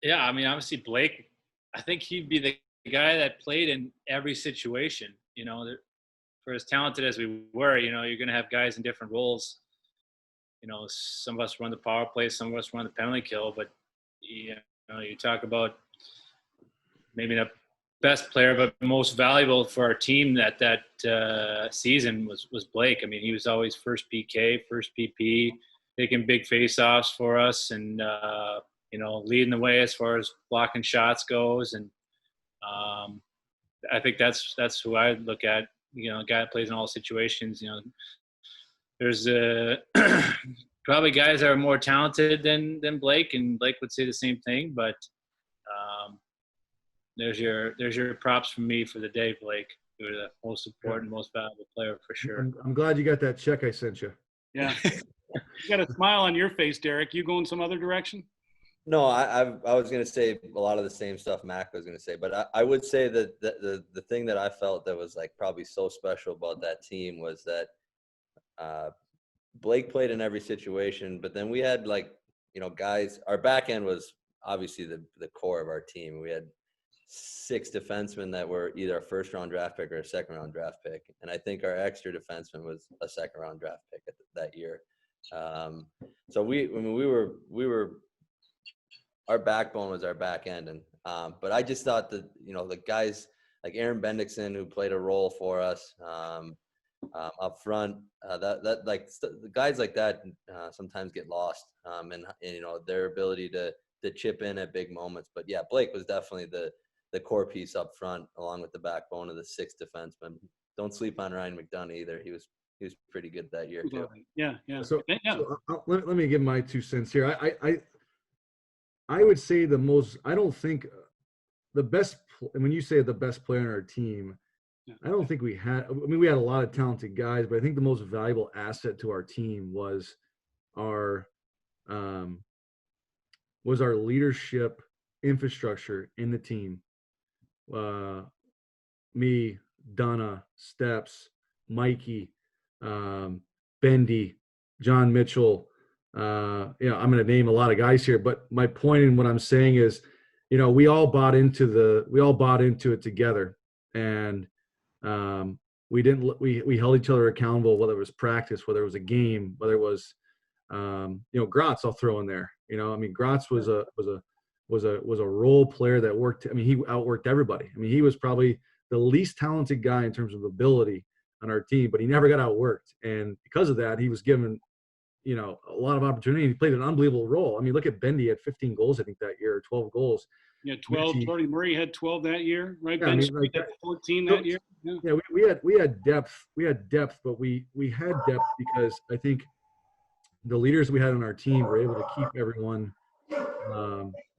Yeah, I mean, obviously Blake, I think he'd be the guy that played in every situation. For as talented as we were, you're going to have guys in different roles. Some of us run the power play, some of us run the penalty kill, but you talk about maybe the best player, but most valuable for our team that season was Blake. I mean, he was always first PK, first PP, taking big face-offs for us, and leading the way as far as blocking shots goes. And I think that's who I look at. A guy that plays in all situations. There's probably guys that are more talented than Blake, and Blake would say the same thing. But there's your props from me for the day, Blake. You're the most important, most valuable player for sure. I'm glad you got that check I sent you. Yeah. You got a smile on your face, Derek. You going some other direction? No, I was going to say a lot of the same stuff Mac was going to say, but I would say that the thing that I felt that was like probably so special about that team was that Blake played in every situation, but then we had guys. Our back end was obviously the core of our team. We had 6 defensemen that were either a first-round draft pick or a second-round draft pick, and I think our extra defenseman was a second-round draft pick that year. So we were our backbone was our back end, and but I just thought that the guys like Aaron Bendixson, who played a role for us up front, the guys like that sometimes get lost, and their ability to chip in at big moments. But yeah, Blake was definitely the core piece up front, along with the backbone of the 6 defensemen. Don't sleep on Ryan McDonagh either. He was pretty good that year too. Yeah. So let me give my 2 cents here. I would say I don't think the best, when you say the best player on our team, I don't think we had a lot of talented guys, but I think the most valuable asset to our team was our leadership infrastructure in the team. Me, Donna, Steps, Mikey, Bendy, John Mitchell, I'm going to name a lot of guys here, but my point in what I'm saying is, we all bought into it together, and we held each other accountable, whether it was practice, whether it was a game, whether it was, Gratz, I'll throw in there. Gratz was a role player that worked. He outworked everybody. He was probably the least talented guy in terms of ability on our team, but he never got outworked. And because of that, he was given, a lot of opportunity. He played an unbelievable role. Look at Bendy, had 15 goals, I think, that year, or 12 goals. Yeah, 12. Jordy Murray had 12 that year, right? Yeah, Ben Street had 14 that year. Yeah, we had depth. We had depth, but we had depth because I think the leaders we had on our team were able to keep everyone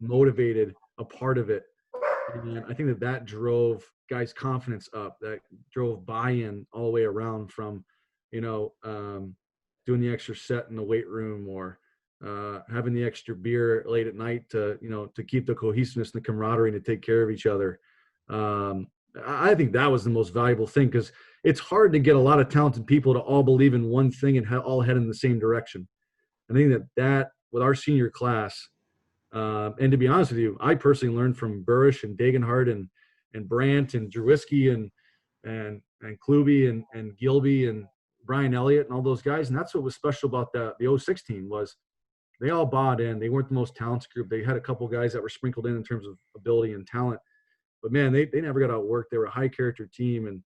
motivated, a part of it. And I think that drove guys' confidence up, that drove buy-in all the way around, from, doing the extra set in the weight room, or having the extra beer late at night to keep the cohesiveness and the camaraderie and to take care of each other. I think that was the most valuable thing, because it's hard to get a lot of talented people to all believe in one thing and all head in the same direction. I think that with our senior class, and to be honest with you, I personally learned from Burish and Dagenhart and Brandt and Drewiski and Kluby and Gilby and Brian Elliott and all those guys. And that's what was special about the 06 team, was they all bought in. They weren't the most talented group. They had a couple guys that were sprinkled in terms of ability and talent. But, man, they never got outworked. They were a high-character team, and,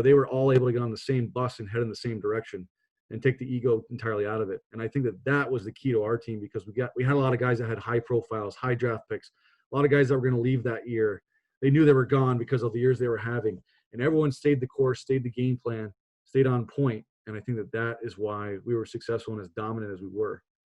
they were all able to get on the same bus and head in the same direction and take the ego entirely out of it. And I think that was the key to our team, because we had a lot of guys that had high profiles, high draft picks, a lot of guys that were going to leave that year. They knew they were gone because of the years they were having. And everyone stayed the course, stayed the game plan, stayed on point. And I think that is why we were successful and as dominant as we were.